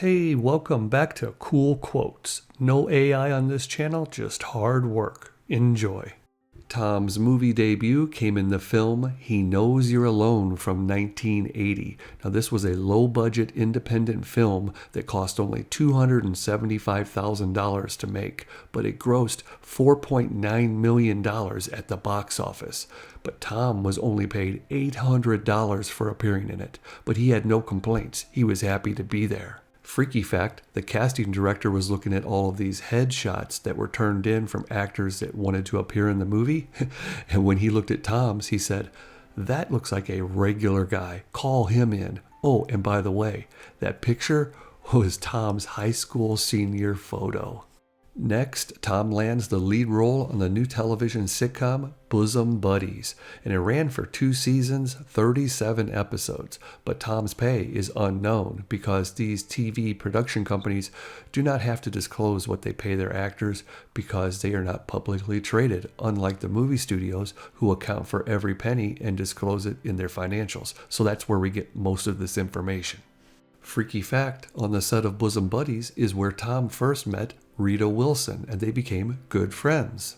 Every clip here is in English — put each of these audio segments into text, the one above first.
Hey, welcome back to Cool Quotes. No AI on this channel, just hard work. Enjoy. Tom's movie debut came in the film He Knows You're Alone from 1980. Now, this was a low-budget independent film that cost only $275,000 to make, but it grossed $4.9 million at the box office. But Tom was only paid $800 for appearing in it, but he had no complaints. He was happy to be there. Freaky fact, the casting director was looking at all of these headshots that were turned in from actors that wanted to appear in the movie. And when he looked at Tom's, he said, "That looks like a regular guy. Call him in. Oh, and by the way, that picture was Tom's high school senior photo." Next, Tom lands the lead role on the new television sitcom Bosom Buddies, and it ran for 2 seasons, 37 episodes. But Tom's pay is unknown because these TV production companies do not have to disclose what they pay their actors because they are not publicly traded, unlike the movie studios who account for every penny and disclose it in their financials. So that's where we get most of this information. Freaky fact, on the set of Bosom Buddies is where Tom first met Rita Wilson, and they became good friends.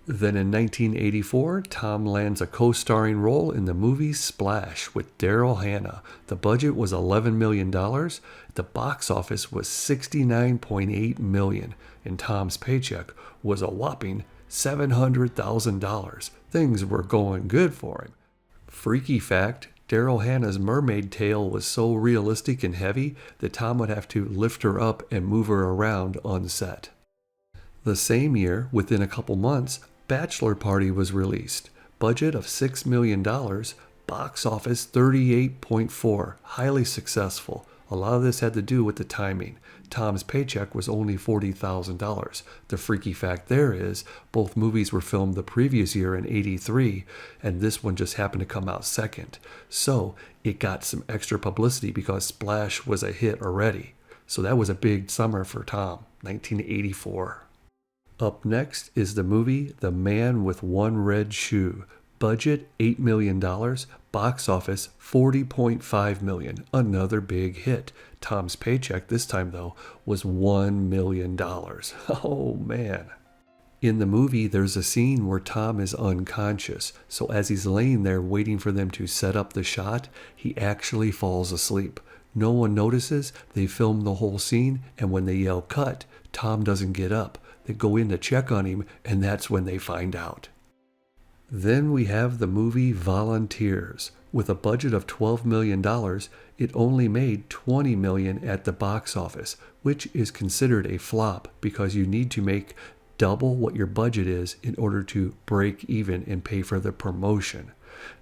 Then in 1984, Tom lands a co-starring role in the movie Splash with Daryl Hannah. The budget was $11 million. The box office was $69.8 million, and Tom's paycheck was a whopping $700,000. Things were going good for him. Freaky fact, Daryl Hannah's mermaid tail was so realistic and heavy that Tom would have to lift her up and move her around on set. The same year, within a couple months, Bachelor Party was released. Budget of $6 million, box office 38.4, highly successful. A lot of this had to do with the timing. Tom's paycheck was only $40,000. The freaky fact there is, both movies were filmed the previous year in '83, and this one just happened to come out second. So it got some extra publicity because Splash was a hit already. So that was a big summer for Tom, 1984. Up next is the movie The Man with One Red Shoe. Budget $8 million, box office $40.5 million, another big hit. Tom's paycheck this time, though, was $1 million. Oh, man. In the movie, there's a scene where Tom is unconscious, so as he's laying there waiting for them to set up the shot, he actually falls asleep. No one notices, they film the whole scene, and when they yell cut, Tom doesn't get up. They go in to check on him, and that's when they find out. Then we have the movie Volunteers. With a budget of $12 million, it only made $20 million at the box office, which is considered a flop because you need to make double what your budget is in order to break even and pay for the promotion.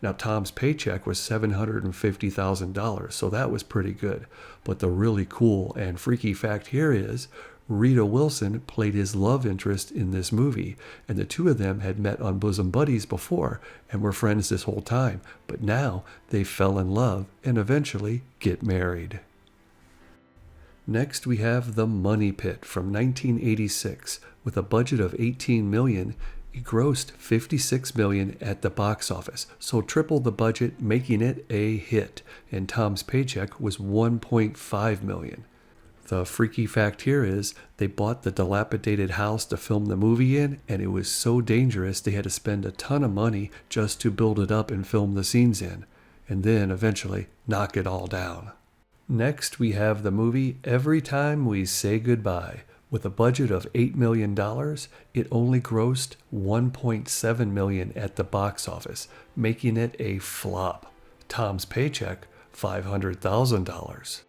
Now, Tom's paycheck was $750,000, so that was pretty good. But the really cool and freaky fact here is Rita Wilson played his love interest in this movie, and the two of them had met on Bosom Buddies before and were friends this whole time, but now they fell in love and eventually get married. Next, we have The Money Pit from 1986. With a budget of $18 million, it grossed $56 million at the box office, so tripled the budget, making it a hit, and Tom's paycheck was $1.5 million. The freaky fact here is they bought the dilapidated house to film the movie in, and it was so dangerous they had to spend a ton of money just to build it up and film the scenes in, and then eventually knock it all down. Next, we have the movie Every Time We Say Goodbye. With a budget of $8 million, it only grossed $1.7 million at the box office, making it a flop. Tom's paycheck, $500,000.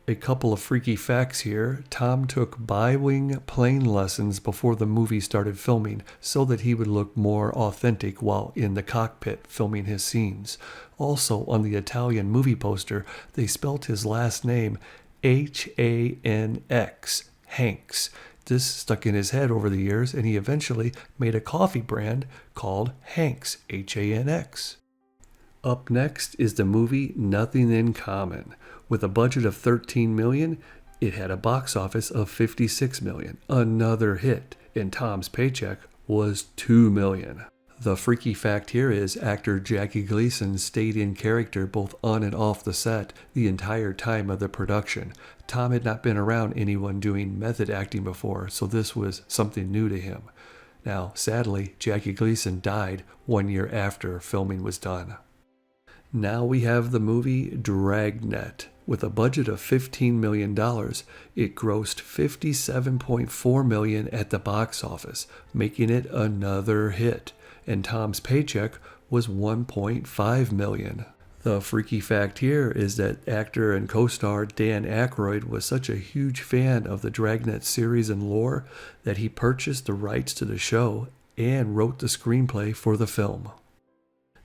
A couple of freaky facts here. Tom took bi-wing plane lessons before the movie started filming so that he would look more authentic while in the cockpit filming his scenes. Also, on the Italian movie poster, they spelt his last name H-A-N-X, Hanks. This stuck in his head over the years, and he eventually made a coffee brand called Hanks, H-A-N-X. Up next is the movie Nothing in Common. With a budget of $13 million, it had a box office of $56 million, another hit, and Tom's paycheck was $2 million. The freaky fact here is actor Jackie Gleason stayed in character both on and off the set the entire time of the production. Tom had not been around anyone doing method acting before, so this was something new to him. Now, sadly, Jackie Gleason died 1 year after filming was done. Now we have the movie Dragnet. With a budget of $15 million, it grossed $57.4 million at the box office, making it another hit, and Tom's paycheck was $1.5 million. The freaky fact here is that actor and co-star Dan Aykroyd was such a huge fan of the Dragnet series and lore that he purchased the rights to the show and wrote the screenplay for the film.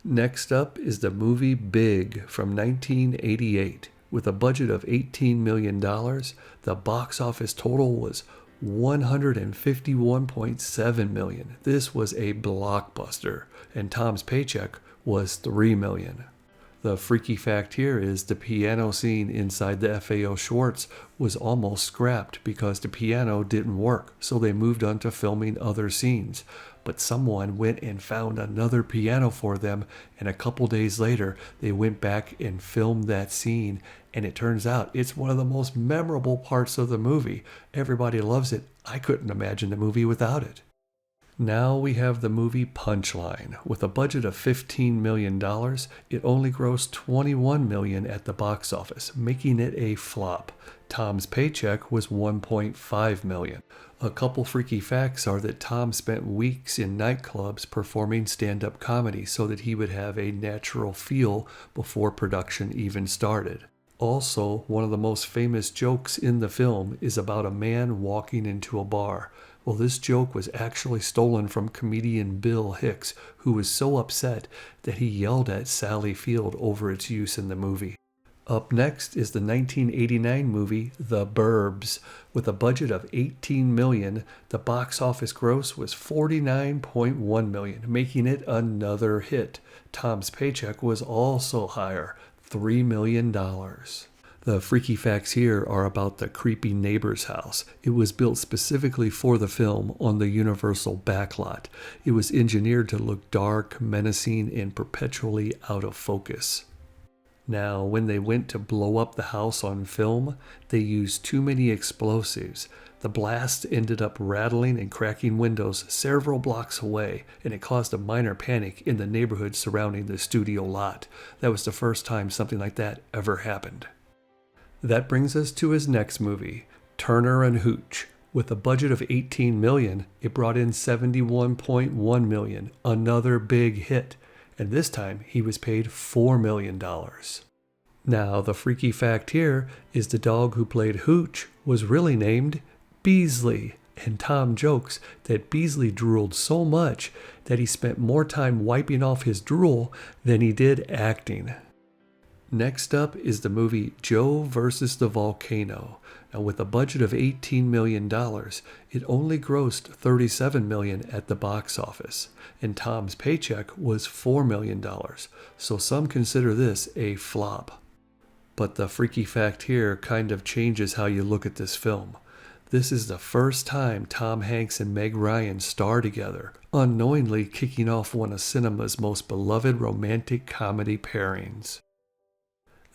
Next up is the movie Big from 1988. With a budget of $18 million, the box office total was $151.7 million. This was a blockbuster, and Tom's paycheck was $3 million. The freaky fact here is the piano scene inside the FAO Schwartz was almost scrapped because the piano didn't work, so they moved on to filming other scenes. But someone went and found another piano for them, and a couple days later, they went back and filmed that scene, and it turns out it's one of the most memorable parts of the movie. Everybody loves it. I couldn't imagine the movie without it. Now we have the movie Punchline. With a budget of $15 million, it only grossed $21 million at the box office, making it a flop. Tom's paycheck was $1.5 million. A couple freaky facts are that Tom spent weeks in nightclubs performing stand-up comedy so that he would have a natural feel before production even started. Also, one of the most famous jokes in the film is about a man walking into a bar. Well, this joke was actually stolen from comedian Bill Hicks, who was so upset that he yelled at Sally Field over its use in the movie. Up next is the 1989 movie The Burbs. With a budget of $18 million, the box office gross was $49.1 million, making it another hit. Tom's paycheck was also higher, $3 million. The freaky facts here are about the creepy neighbor's house. It was built specifically for the film on the Universal backlot. It was engineered to look dark, menacing, and perpetually out of focus. Now, when they went to blow up the house on film, they used too many explosives. The blast ended up rattling and cracking windows several blocks away, and it caused a minor panic in the neighborhood surrounding the studio lot. That was the first time something like that ever happened. That brings us to his next movie, Turner and Hooch. With a budget of $18 million, it brought in $71.1 million, another big hit. And this time, he was paid $4 million. Now, the freaky fact here is the dog who played Hooch was really named Beasley. And Tom jokes that Beasley drooled so much that he spent more time wiping off his drool than he did acting. Next up is the movie Joe versus the Volcano. Now, with a budget of $18 million, it only grossed $37 million at the box office, and Tom's paycheck was $4 million, so some consider this a flop. But the freaky fact here kind of changes how you look at this film. This is the first time Tom Hanks and Meg Ryan star together, unknowingly kicking off one of cinema's most beloved romantic comedy pairings.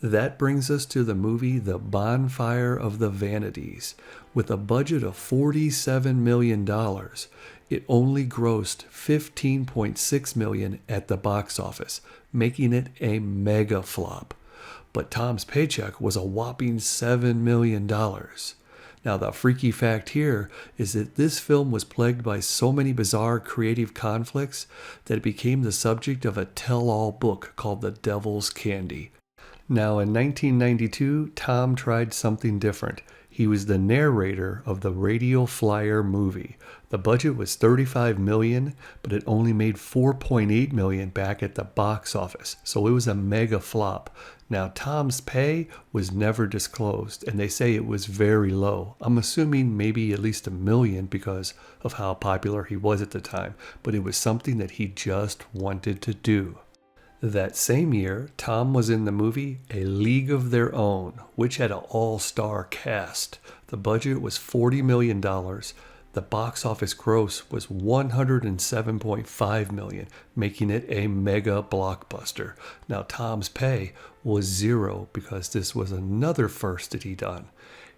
That brings us to the movie The Bonfire of the Vanities. With a budget of $47 million, it only grossed $15.6 million at the box office, making it a mega flop. But Tom's paycheck was a whopping $7 million. Now, the freaky fact here is that this film was plagued by so many bizarre creative conflicts that it became the subject of a tell-all book called The Devil's Candy. Now, in 1992, Tom tried something different. He was the narrator of the Radio Flyer movie. The budget was $35 million, but it only made $4.8 million back at the box office, so it was a mega flop. Now, Tom's pay was never disclosed, and they say it was very low. I'm assuming maybe at least $1 million because of how popular he was at the time, but it was something that he just wanted to do. That same year, Tom was in the movie A League of Their Own, which had an all-star cast. The budget was $40 million. The box office gross was $107.5 million, making it a mega blockbuster. Now, Tom's pay was $0 because this was another first that he done.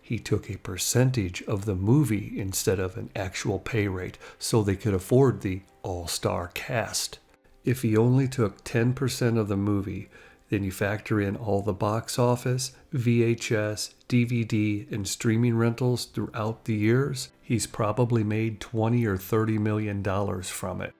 He took a percentage of the movie instead of an actual pay rate so they could afford the all-star cast. If he only took 10% of the movie, then you factor in all the box office, VHS, DVD, and streaming rentals throughout the years, he's probably made $20 or $30 million from it.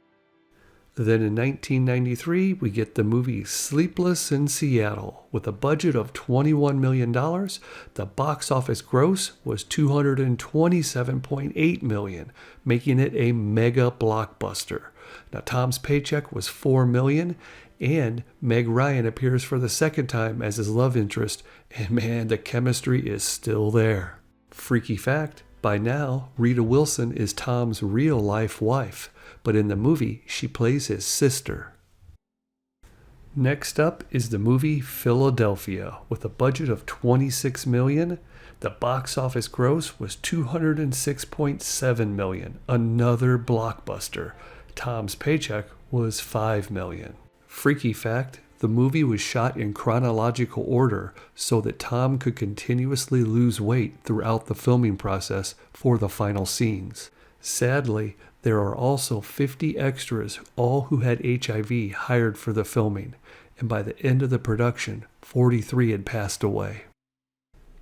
Then in 1993, we get the movie Sleepless in Seattle. With a budget of $21 million, the box office gross was $227.8 million, making it a mega blockbuster. Now, Tom's paycheck was $4 million, and Meg Ryan appears for the second time as his love interest, and man, the chemistry is still there. Freaky fact, by now, Rita Wilson is Tom's real-life wife, but in the movie, she plays his sister. Next up is the movie Philadelphia. With a budget of $26 million, the box office gross was $206.7 million, another blockbuster. Tom's paycheck was $5 million. Freaky fact, the movie was shot in chronological order so that Tom could continuously lose weight throughout the filming process for the final scenes. Sadly, there are also 50 extras, all who had HIV, hired for the filming, and by the end of the production, 43 had passed away.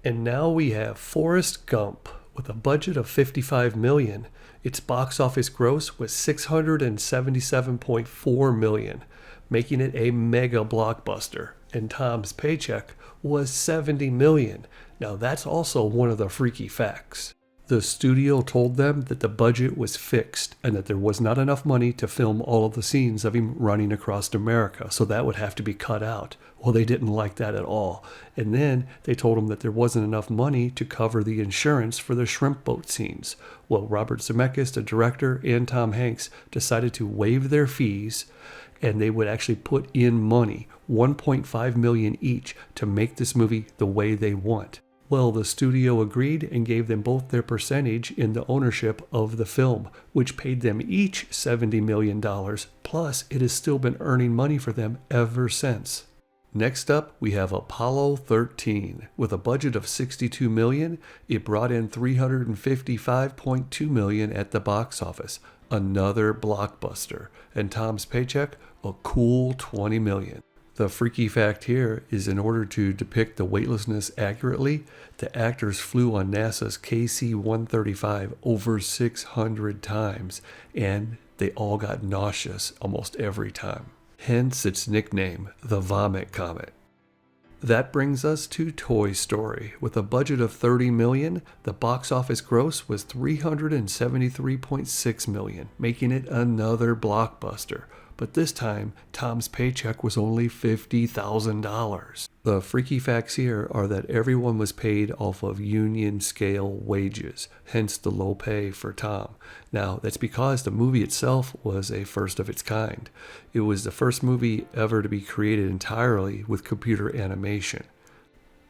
And now we have Forrest Gump. With a budget of $55 million, its box office gross was $677.4 million, making it a mega blockbuster, and Tom's paycheck was $70 million. Now that's also one of the freaky facts. The studio told them that the budget was fixed and that there was not enough money to film all of the scenes of him running across America, so that would have to be cut out. Well, they didn't like that at all. And then they told him that there wasn't enough money to cover the insurance for the shrimp boat scenes. Well, Robert Zemeckis, the director, and Tom Hanks decided to waive their fees, and they would actually put in money, $1.5 million each, to make this movie the way they want. Well, the studio agreed and gave them both their percentage in the ownership of the film, which paid them each $70 million, plus it has still been earning money for them ever since. Next up, we have Apollo 13. With a budget of $62 million, it brought in $355.2 million at the box office, another blockbuster, and Tom's paycheck, a cool $20 million. The freaky fact here is in order to depict the weightlessness accurately, the actors flew on NASA's KC-135 over 600 times, and they all got nauseous almost every time. Hence its nickname, the Vomit Comet. That brings us to Toy Story. With a budget of $30 million, the box office gross was $373.6 million, making it another blockbuster. But this time, Tom's paycheck was only $50,000. The freaky facts here are that everyone was paid off of union scale wages, hence the low pay for Tom. Now, that's because the movie itself was a first of its kind. It was the first movie ever to be created entirely with computer animation.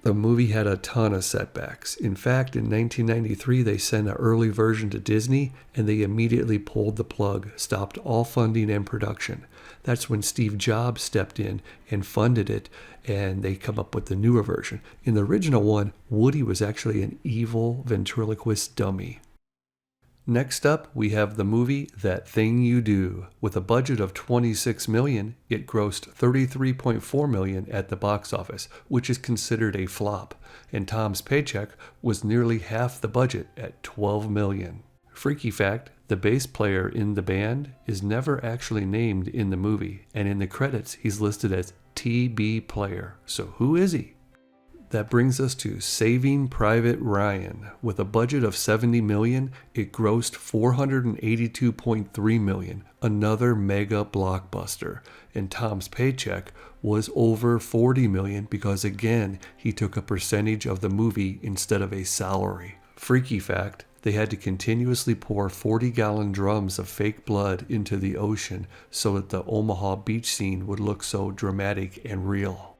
The movie had a ton of setbacks. In fact, in 1993, they sent an early version to Disney, and they immediately pulled the plug, stopped all funding and production. That's when Steve Jobs stepped in and funded it, and they come up with the newer version. In the original one, Woody was actually an evil ventriloquist dummy. Next up, we have the movie That Thing You Do. With a budget of $26 million, it grossed $33.4 million at the box office, which is considered a flop, and Tom's paycheck was nearly half the budget at $12 million. Freaky fact, the bass player in the band is never actually named in the movie, and in the credits he's listed as TB Player. So who is he? That brings us to Saving Private Ryan. With a budget of $70 million, it grossed $482.3 million, another mega blockbuster. And Tom's paycheck was over $40 million because, again, he took a percentage of the movie instead of a salary. Freaky fact, they had to continuously pour 40-gallon drums of fake blood into the ocean so that the Omaha beach scene would look so dramatic and real.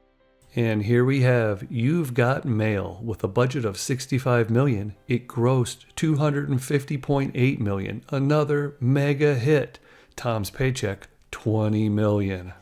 And here we have You've Got Mail. With a budget of $65 million, it grossed $250.8 million, another mega hit. Tom's paycheck, $20 million.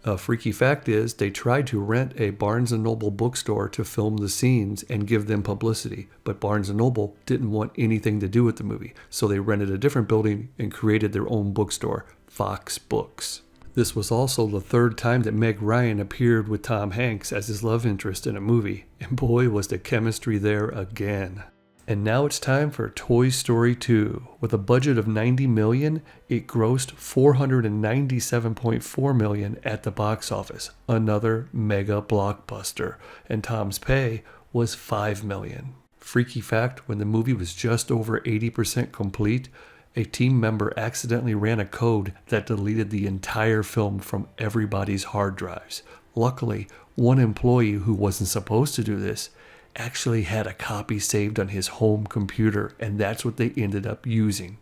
A freaky fact is they tried to rent a Barnes & Noble bookstore to film the scenes and give them publicity, but Barnes & Noble didn't want anything to do with the movie, so they rented a different building and created their own bookstore, Fox Books. This was also the third time that Meg Ryan appeared with Tom Hanks as his love interest in a movie, and boy was the chemistry there again. And now it's time for Toy Story 2. With a budget of $90 million, it grossed $497.4 million at the box office, another mega blockbuster, and Tom's pay was $5 million. Freaky fact, when the movie was just over 80% complete, a team member accidentally ran a code that deleted the entire film from everybody's hard drives. Luckily, one employee who wasn't supposed to do this actually had a copy saved on his home computer, and that's what they ended up using.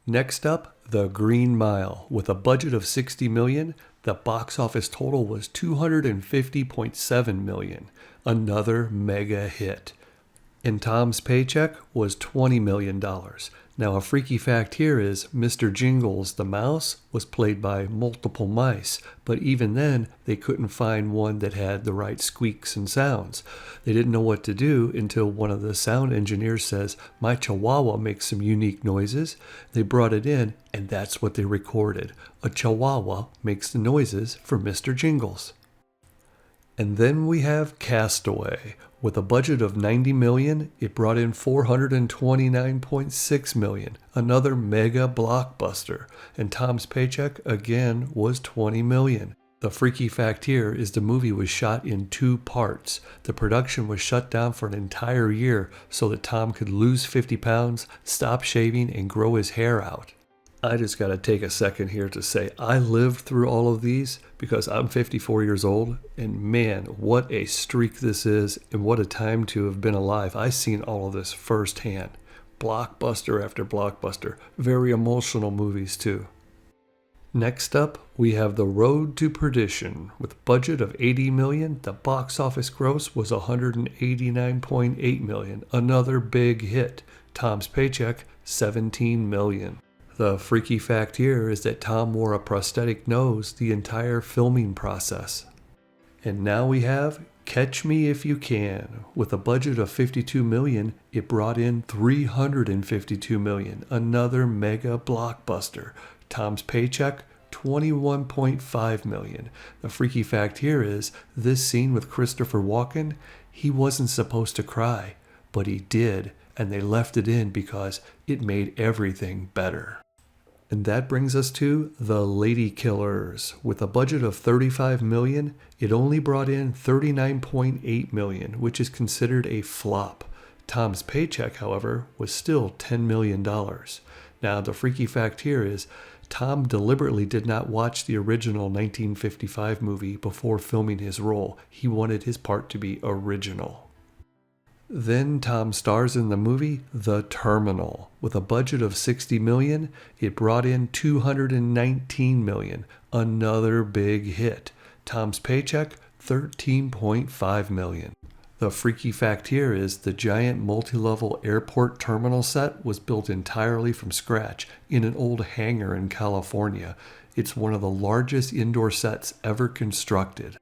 Next up, The Green Mile. With a budget of $60 million, the box office total was $250.7 million, another mega hit. And Tom's paycheck was $20 million. Now, a freaky fact here is Mr. Jingles the mouse was played by multiple mice, but even then, they couldn't find one that had the right squeaks and sounds. They didn't know what to do until one of the sound engineers says, "My chihuahua makes some unique noises." They brought it in, and that's what they recorded. A chihuahua makes the noises for Mr. Jingles. And then we have Castaway. With a budget of $90 million, it brought in $429.6 million, another mega blockbuster, and Tom's paycheck again was $20 million. The freaky fact here is the movie was shot in 2 parts. The production was shut down for an entire year so that Tom could lose 50 pounds, stop shaving, and grow his hair out. I just got to take a second here to say I lived through all of these because I'm 54 years old, and man, what a streak this is, and what a time to have been alive. I've seen all of this firsthand. Blockbuster after blockbuster. Very emotional movies too. Next up, we have The Road to Perdition. With a budget of $80 million, the box office gross was $189.8 million, another big hit. Tom's paycheck, $17 million. The freaky fact here is that Tom wore a prosthetic nose the entire filming process. And now we have Catch Me If You Can. With a budget of $52 million, it brought in $352 million, another mega blockbuster. Tom's paycheck, $21.5 million. The freaky fact here is this scene with Christopher Walken, he wasn't supposed to cry, but he did, and they left it in because it made everything better. And that brings us to The Lady Killers. With a budget of $35 million, it only brought in $39.8 million, which is considered a flop. Tom's paycheck, however, was still $10 million. Now, the freaky fact here is Tom deliberately did not watch the original 1955 movie before filming his role. He wanted his part to be original. Then Tom stars in the movie The Terminal. With a budget of $60 million, it brought in $219 million, another big hit. Tom's paycheck, $13.5 million. The freaky fact here is the giant multi-level airport terminal set was built entirely from scratch in an old hangar in California. It's one of the largest indoor sets ever constructed.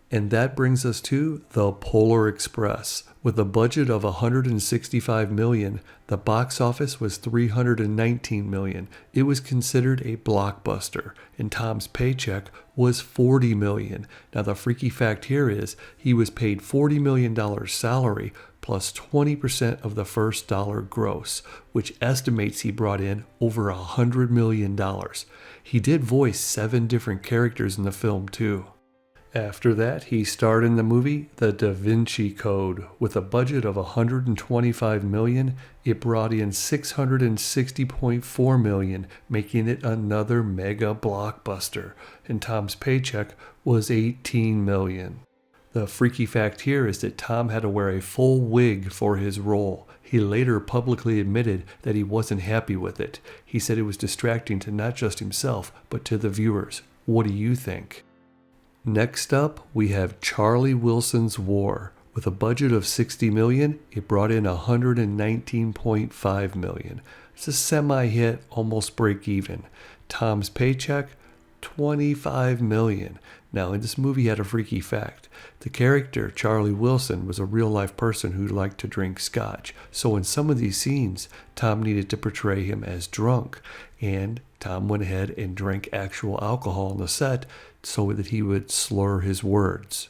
And that brings us to The Polar Express. With a budget of $165 million, the box office was $319 million. It was considered a blockbuster, and Tom's paycheck was $40 million. Now, the freaky fact here is he was paid $40 million salary plus 20% of the first dollar gross, which estimates he brought in over $100 million. He did voice 7 different characters in the film, too. After that, he starred in the movie The Da Vinci Code. With a budget of $125 million, it brought in $660.4 million, making it another mega blockbuster, and Tom's paycheck was $18 million. The freaky fact here is that Tom had to wear a full wig for his role. He later publicly admitted that he wasn't happy with it. He said it was distracting to not just himself, but to the viewers. What do you think? Next up, we have Charlie Wilson's War. With a budget of $60 million, it brought in $119.5 million. It's a semi-hit, almost break even. Tom's paycheck, $25 million. Now, in this movie had a freaky fact. The character, Charlie Wilson, was a real-life person who liked to drink scotch. So in some of these scenes, Tom needed to portray him as drunk. And Tom went ahead and drank actual alcohol on the set so that he would slur his words.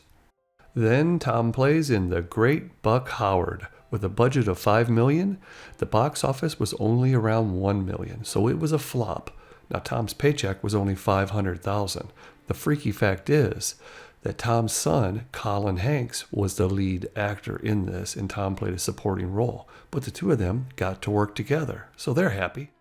Then Tom plays in The Great Buck Howard. With a budget of $5 million, the box office was only around $1 million, so it was a flop. Now, Tom's paycheck was only $500,000. The freaky fact is that Tom's son, Colin Hanks, was the lead actor in this, and Tom played a supporting role. But the two of them got to work together, so they're happy.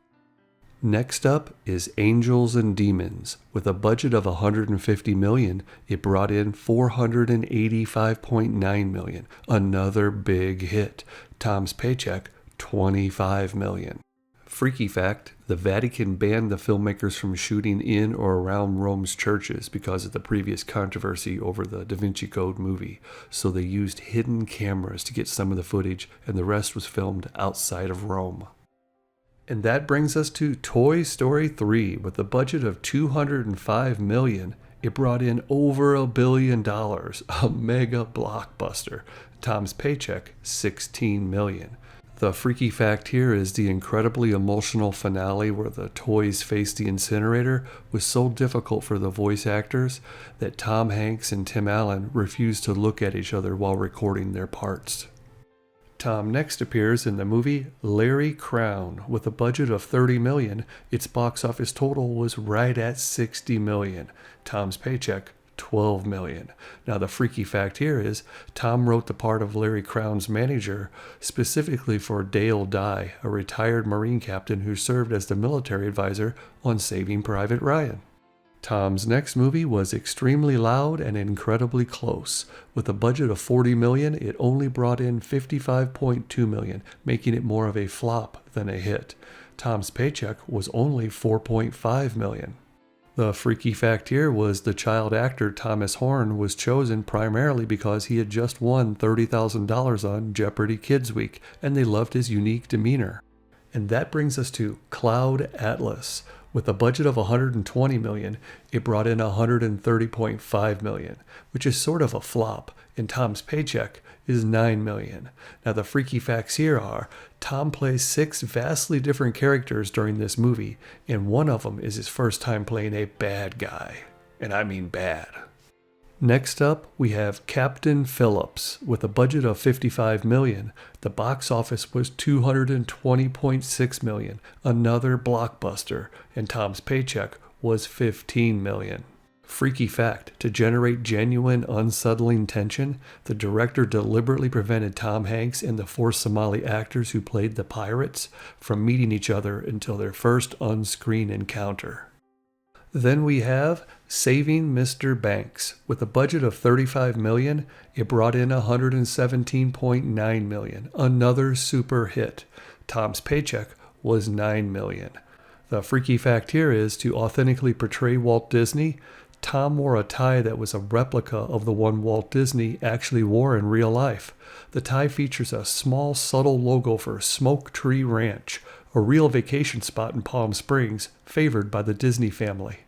Next up is Angels and Demons. With a budget of $150 million, it brought in $485.9 million. Another big hit. Tom's paycheck, $25 million. Freaky fact, the Vatican banned the filmmakers from shooting in or around Rome's churches because of the previous controversy over the Da Vinci Code movie. So they used hidden cameras to get some of the footage, and the rest was filmed outside of Rome. And that brings us to Toy Story 3. With a budget of $205 million, it brought in over $1 billion, a mega blockbuster. Tom's paycheck, $16 million. The freaky fact here is the incredibly emotional finale where the toys face the incinerator was so difficult for the voice actors that Tom Hanks and Tim Allen refused to look at each other while recording their parts. Tom next appears in the movie Larry Crown. With a budget of $30 million, its box office total was right at $60 million. Tom's paycheck, $12 million. Now, the freaky fact here is Tom wrote the part of Larry Crown's manager specifically for Dale Dye, a retired Marine captain who served as the military advisor on Saving Private Ryan. Tom's next movie was Extremely Loud and Incredibly Close. With a budget of $40 million, it only brought in $55.2 million, making it more of a flop than a hit. Tom's paycheck was only $4.5 million. The freaky fact here was the child actor Thomas Horn was chosen primarily because he had just won $30,000 on Jeopardy Kids Week, and they loved his unique demeanor. And that brings us to Cloud Atlas. With a budget of $120 million, it brought in $130.5 million, which is sort of a flop, and Tom's paycheck is $9 million. Now, the freaky facts here are Tom plays 6 vastly different characters during this movie, and one of them is his first time playing a bad guy. And I mean bad. Next up, we have Captain Phillips. With a budget of $55 million, the box office was $220.6 million, another blockbuster, and Tom's paycheck was $15 million. Freaky fact, to generate genuine, unsettling tension, the director deliberately prevented Tom Hanks and the 4 Somali actors who played the pirates from meeting each other until their first on-screen encounter. Then we have Saving Mr. Banks. With a budget of $35 million, it brought in $117.9 million, another super hit. Tom's paycheck was $9 million. The freaky fact here is to authentically portray Walt Disney, Tom wore a tie that was a replica of the one Walt Disney actually wore in real life. The tie features a small, subtle logo for Smoke Tree Ranch, a real vacation spot in Palm Springs, favored by the Disney family.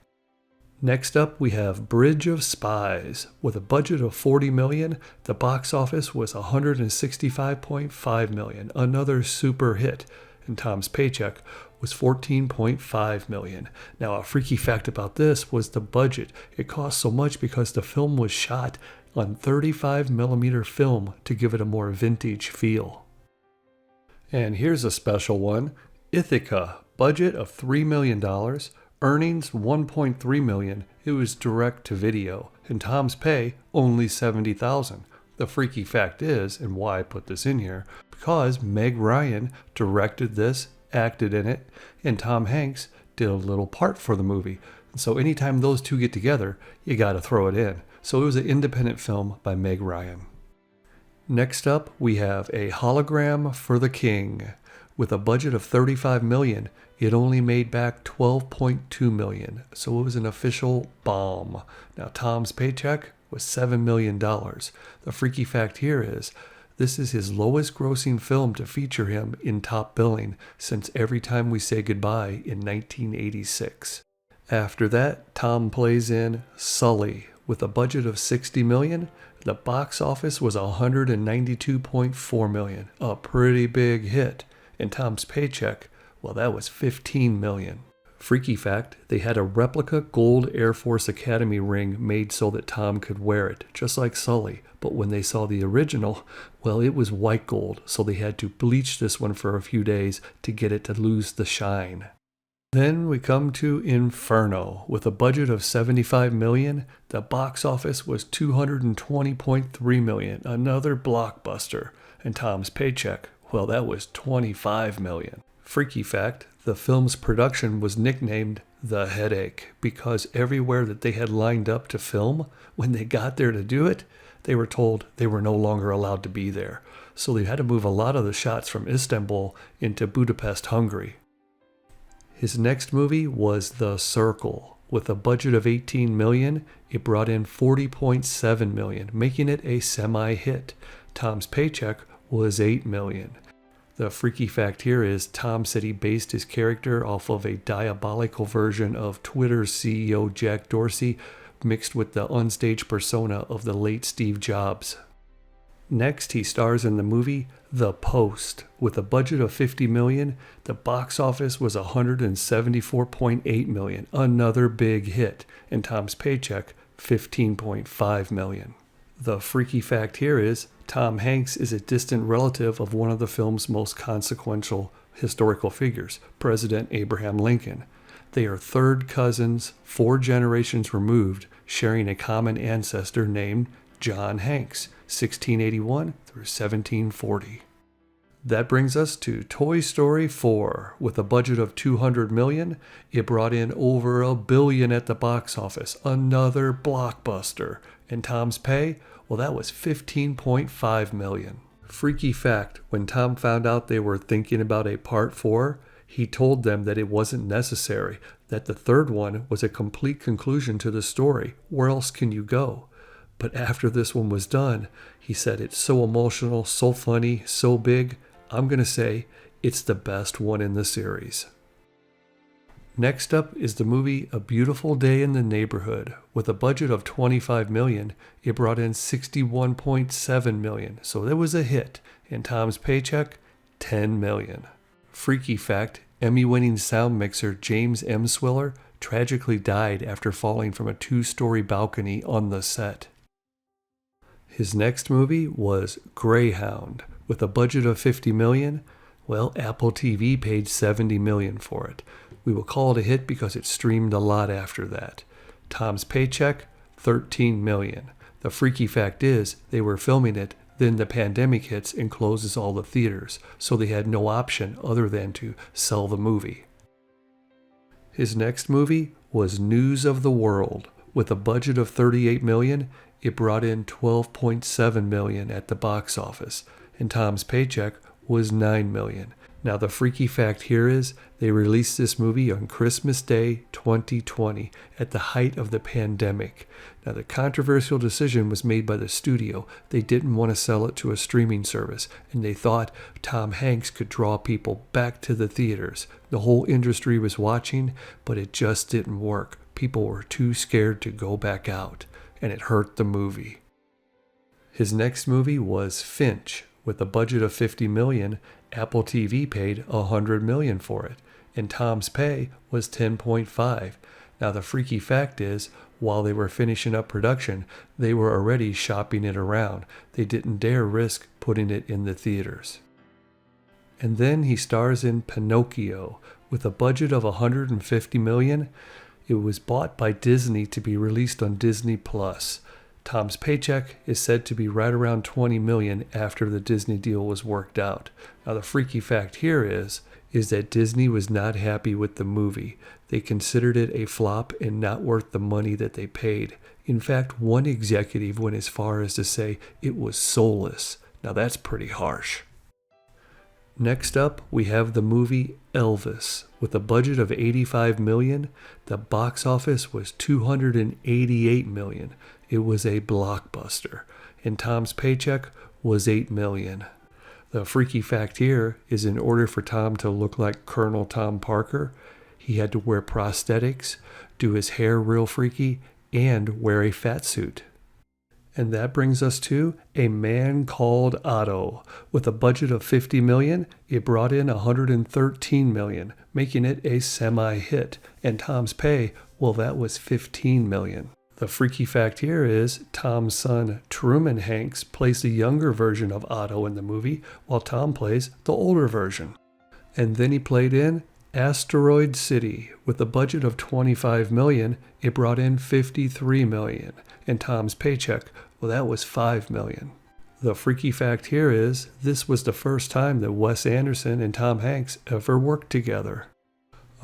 Next up, we have Bridge of Spies. With a budget of $40 million, the box office was $165.5 million, another super hit, and Tom's paycheck was $14.5 million. Now, a freaky fact about this was the budget. It cost so much because the film was shot on 35mm film to give it a more vintage feel. And here's a special one. Ithaca, budget of $3 million, earnings $1.3 million. It was direct to video, and Tom's pay only $70,000. The freaky fact is, and why I put this in here, because Meg Ryan directed this, acted in it, and Tom Hanks did a little part for the movie. And so anytime those two get together, you gotta throw it in. So it was an independent film by Meg Ryan. Next up, we have A Hologram for the King. With a budget of $35 million, it only made back $12.2 million, so it was an official bomb. Now, Tom's paycheck was $7 million. The freaky fact here is, this is his lowest grossing film to feature him in top billing since Every Time We Say Goodbye in 1986. After that, Tom plays in Sully. With a budget of $60 million, the box office was $192.4 million, a pretty big hit. And Tom's paycheck, well, that was $15 million. Freaky fact, they had a replica gold Air Force Academy ring made so that Tom could wear it, just like Sully. But when they saw the original, well, it was white gold, so they had to bleach this one for a few days to get it to lose the shine. Then we come to Inferno. With a budget of $75 million, the box office was $220.3 million, another blockbuster. And Tom's paycheck, well, that was $25 million. Freaky fact, the film's production was nicknamed The Headache because everywhere that they had lined up to film, when they got there to do it, they were told they were no longer allowed to be there. So they had to move a lot of the shots from Istanbul into Budapest, Hungary. His next movie was The Circle. With a budget of $18 million, it brought in $40.7 million, making it a semi-hit. Tom's paycheck was $8 million. The freaky fact here is Tom said he based his character off of a diabolical version of Twitter's CEO Jack Dorsey, mixed with the onstage persona of the late Steve Jobs. Next, he stars in the movie The Post. With a budget of $50 million, the box office was $174.8 million, another big hit, and Tom's paycheck, $15.5 million. The freaky fact here is Tom Hanks is a distant relative of one of the film's most consequential historical figures, President Abraham Lincoln. They are third cousins, 4 generations removed, sharing a common ancestor named John Hanks, 1681 through 1740. That brings us to Toy Story 4. With a budget of $200 million, it brought in over $1 billion at the box office, another blockbuster. And Tom's pay, well, that was $15.5 million. Freaky fact, when Tom found out they were thinking about a part 4, he told them that it wasn't necessary, that the third one was a complete conclusion to the story. Where else can you go? But after this one was done, he said it's so emotional, so funny, so big, I'm going to say it's the best one in the series. Next up is the movie A Beautiful Day in the Neighborhood. With a budget of $25 million, it brought in $61.7 million, so that was a hit. And Tom's paycheck, $10 million. Freaky fact, Emmy-winning sound mixer James M. Swiller tragically died after falling from a 2-story balcony on the set. His next movie was Greyhound. With a budget of $50 million, well, Apple TV paid $70 million for it. We will call it a hit because it streamed a lot after that. Tom's paycheck, $13 million. The freaky fact is, they were filming it, then the pandemic hits and closes all the theaters, so they had no option other than to sell the movie. His next movie was News of the World. With a budget of $38 million, it brought in $12.7 million at the box office, and Tom's paycheck was $9 million. Now the freaky fact here is they released this movie on Christmas Day 2020 at the height of the pandemic. Now the controversial decision was made by the studio. They didn't want to sell it to a streaming service, and they thought Tom Hanks could draw people back to the theaters. The whole industry was watching, but it just didn't work. People were too scared to go back out, and it hurt the movie. His next movie was Finch. With a budget of $50 million, Apple TV paid $100 million for it, and Tom's pay was $10.5. Now the freaky fact is, while they were finishing up production, they were already shopping it around. They didn't dare risk putting it in the theaters. And then he stars in Pinocchio. With a budget of $150 million, it was bought by Disney to be released on Disney+. Tom's paycheck is said to be right around $20 million after the Disney deal was worked out. Now the freaky fact here is that Disney was not happy with the movie. They considered it a flop and not worth the money that they paid. In fact, one executive went as far as to say it was soulless. Now that's pretty harsh. Next up, we have the movie Elvis. With a budget of $85 million, the box office was $288 million. It was a blockbuster, and Tom's paycheck was $8 million. The freaky fact here is in order for Tom to look like Colonel Tom Parker, He had to wear prosthetics, do his hair real freaky, and wear a fat suit. And that brings us to A Man Called Otto. With a budget of $50 million, it brought in $113 million, making it a semi-hit. And Tom's pay, well, that was $15 million. The freaky fact here is Tom's son, Truman Hanks, plays the younger version of Otto in the movie, while Tom plays the older version. And then he played in Asteroid City. With a budget of $25 million, it brought in $53 million. And Tom's paycheck, well, that was $5 million. The freaky fact here is this was the first time that Wes Anderson and Tom Hanks ever worked together.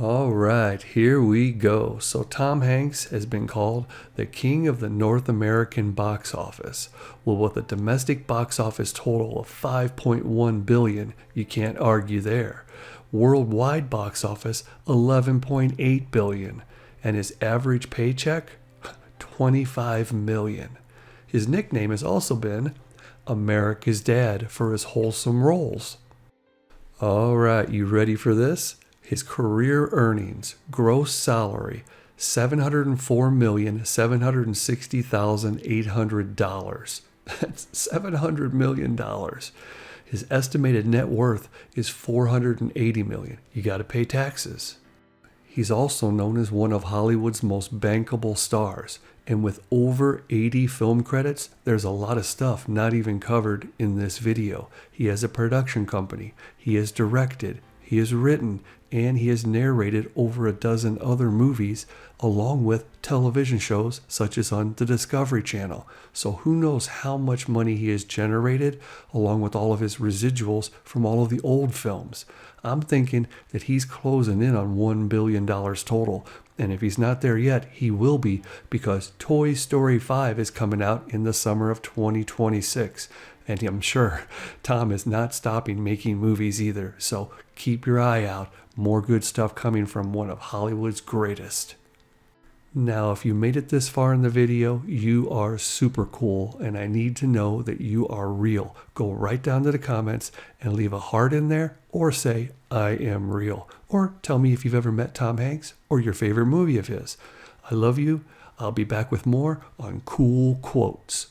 All right, here we go. So Tom Hanks has been called the king of the North American box office. Well, with a domestic box office total of $5.1 billion, you can't argue there. Worldwide box office, $11.8 billion. And his average paycheck, $25 million. His nickname has also been America's Dad for his wholesome roles. All right, you ready for this? His career earnings, gross salary, $704,760,800. That's $700 million. His estimated net worth is $480 million. You got to pay taxes. He's also known as one of Hollywood's most bankable stars. And with over 80 film credits, there's a lot of stuff not even covered in this video. He has a production company. He has directed. He has written, and he has narrated over a dozen other movies, along with television shows such as on the Discovery Channel. So who knows how much money he has generated, along with all of his residuals from all of the old films. I'm thinking that he's closing in on $1 billion total. And if he's not there yet, he will be, because Toy Story 5 is coming out in the summer of 2026. And I'm sure Tom is not stopping making movies either. So keep your eye out. More good stuff coming from one of Hollywood's greatest. Now, if you made it this far in the video, you are super cool, and I need to know that you are real. Go right down to the comments and leave a heart in there, or say, I am real. Or tell me if you've ever met Tom Hanks or your favorite movie of his. I love you. I'll be back with more on Cool Quotes.